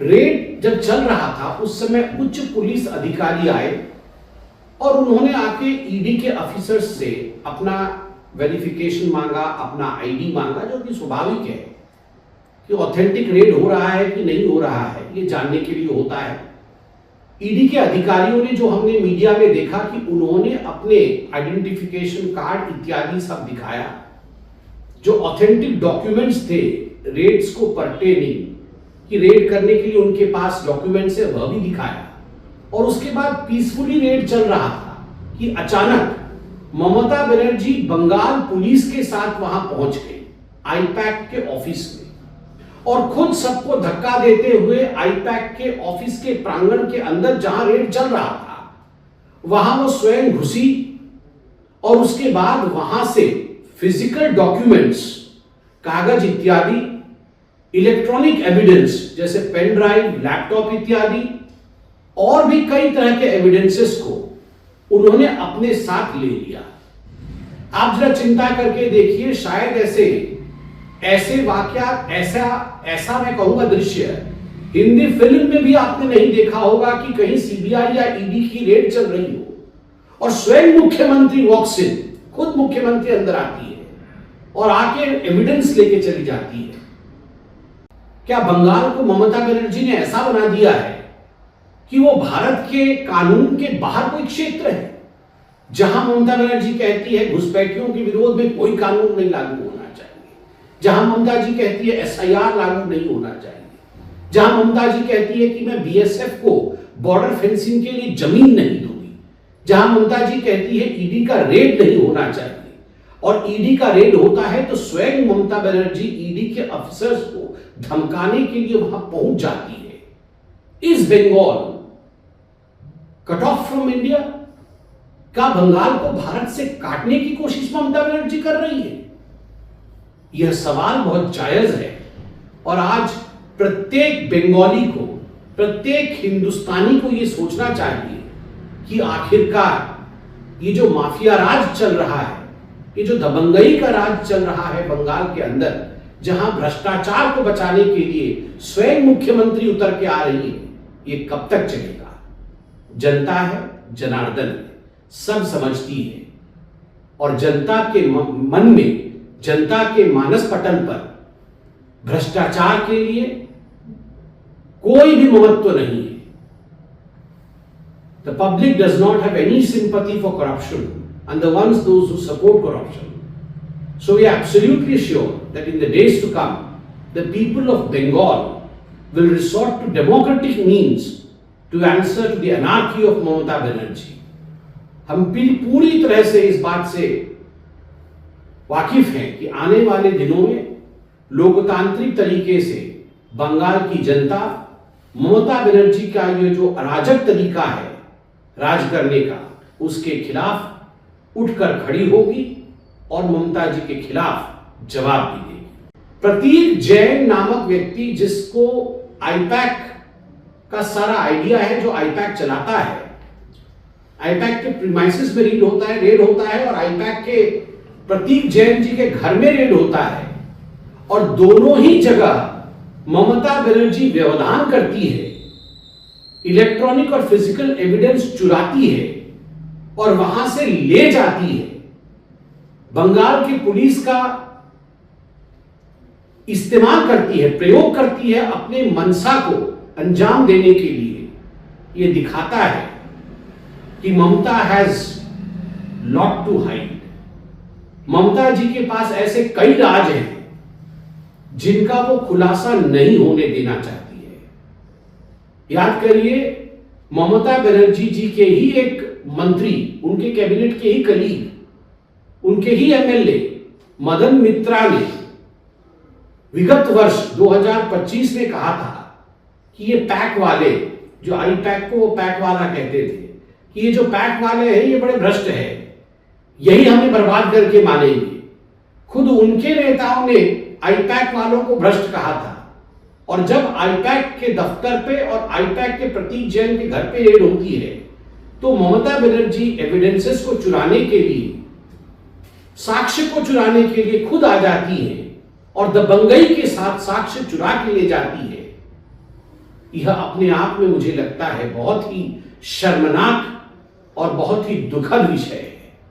Red जब चल रहा था उस समय उच्च पुलिस अधिकारी आए और उन्होंने आके ईडी के ऑफिसर्स से अपना वेरिफिकेशन मांगा, अपना आईडी मांगा, जो कि स्वाभाविक है कि ऑथेंटिक रेड हो रहा है कि नहीं हो रहा है, ये जानने के लिए होता है। ईडी के अधिकारियों ने, जो हमने मीडिया में देखा कि उन्होंने अपने आइडेंटिफिकेशन कार्ड इत्यादि सब दिखाया, जो ऑथेंटिक डॉक्यूमेंट्स थे, रेड्स को पर्टेनिंग कि रेड करने के लिए उनके पास डॉक्यूमेंट्स है, वह भी दिखाया। और उसके बाद पीसफुली रेड चल रहा था कि अचानक ममता बनर्जी बंगाल पुलिस के साथ वहां पहुंच गई आईपैक के ऑफिस में, और खुद सबको धक्का देते हुए आईपैक के ऑफिस के प्रांगण के अंदर जहां रेड चल रहा था वहां वो स्वयं घुसी और उसके बाद वहां से फिजिकल डॉक्यूमेंट्स, कागज इत्यादि, इलेक्ट्रॉनिक एविडेंस जैसे पेन ड्राइव, लैपटॉप इत्यादि और भी कई तरह के एविडेंसेस को उन्होंने अपने साथ ले लिया। आप जरा चिंता करके देखिए, शायद ऐसे वाकयात, ऐसा मैं कहूंगा दृश्य हिंदी फिल्म में भी आपने नहीं देखा होगा कि कहीं सीबीआई या ईडी की रेड चल रही हो और स्वयं मुख्यमंत्री वॉक्स इन, खुद मुख्यमंत्री अंदर आती है और आके एविडेंस लेके चली जाती है। क्या बंगाल को ममता बनर्जी ने ऐसा बना दिया है कि वो भारत के कानून के बाहर कोई क्षेत्र है? जहां ममता बनर्जी कहती है घुसपैठियों के विरोध में कोई कानून नहीं लागू होना चाहिए, जहां ममता जी कहती है एसआईआर लागू नहीं होना चाहिए, जहां ममता जी कहती है कि मैं बीएसएफ को बॉर्डर फेंसिंग के लिए जमीन नहीं दूंगी, जहां ममता जी कहती है ईडी का रेड नहीं होना चाहिए, और ईडी का रेड होता है तो स्वयं ममता बनर्जी ईडी के अफसर्स को धमकाने के लिए वहां पहुंच जाती है। Is Bengal cut off from India? क्या बंगाल को भारत से काटने की कोशिश ममता बनर्जी कर रही है? यह सवाल बहुत जायज है और आज प्रत्येक बंगाली को, प्रत्येक हिंदुस्तानी को यह सोचना चाहिए कि आखिरकार ये जो माफिया राज चल रहा है, ये जो दबंगई का राज चल रहा है बंगाल के अंदर, जहां भ्रष्टाचार को बचाने के लिए स्वयं मुख्यमंत्री उतर के आ रही है, ये कब तक चलेगा? जनता है, जनार्दन है, सब समझती है और जनता के मन में, जनता के मानस पटल पर भ्रष्टाचार के लिए कोई भी महत्व नहीं है। The public does not have any sympathy for corruption and the ones those who support corruption. So we are absolutely sure that in the days to come, the people of Bengal will resort to democratic means to answer to the anarchy of Mamata Banerjee. हम पूरी तरह से इस बात से वाकिफ हैं कि आने वाले दिनों में लोकतांत्रिक तरीके से बंगाल की जनता ममता बनर्जी का ये जो अराजक तरीका है राज करने का, उसके खिलाफ उठकर खड़ी होगी और ममता जी के खिलाफ जवाब भी देगी। प्रतीक जैन नामक व्यक्ति, जिसको आईपैक का सारा आइडिया है, जो आईपैक चलाता है, आईपैक के प्रीमाइसेस में रेड होता है और आईपैक के प्रतीक जैन जी के घर में रेड होता है और दोनों ही जगह ममता बनर्जी व्यवधान करती है, इलेक्ट्रॉनिक और फिजिकल एविडेंस चुराती है और वहां से ले जाती है। बंगाल की पुलिस का इस्तेमाल करती है, प्रयोग करती है अपने मंशा को अंजाम देने के लिए। यह दिखाता है कि ममता हैज लॉट टू हाइड। ममता जी के पास ऐसे कई राज हैं जिनका वो खुलासा नहीं होने देना चाहती है। याद करिए, ममता बनर्जी जी के ही एक मंत्री, उनके कैबिनेट के ही कलीग, उनके ही एमएलए मदन मित्रा ने विगत वर्ष 2025 में कहा था कि ये पैक वाले, जो आई पैक को वो पैक वाला कहते थे, कि ये जो पैक वाले हैं ये बड़े भ्रष्ट हैं, यही हमें बर्बाद करके मानेंगे। खुद उनके नेताओं ने आईपैक वालों को भ्रष्ट कहा था और जब आईपैक के दफ्तर पे और आईपैक के प्रतीक जैन के घर पे रेड होती है तो ममता बनर्जी एविडेंसेस को चुराने के लिए, साक्ष्य को चुराने के लिए खुद आ जाती है और दबंगई के साथ साक्ष्य चुरा के ले जाती है। यह अपने आप में मुझे लगता है बहुत ही शर्मनाक और बहुत ही दुखद विषय है।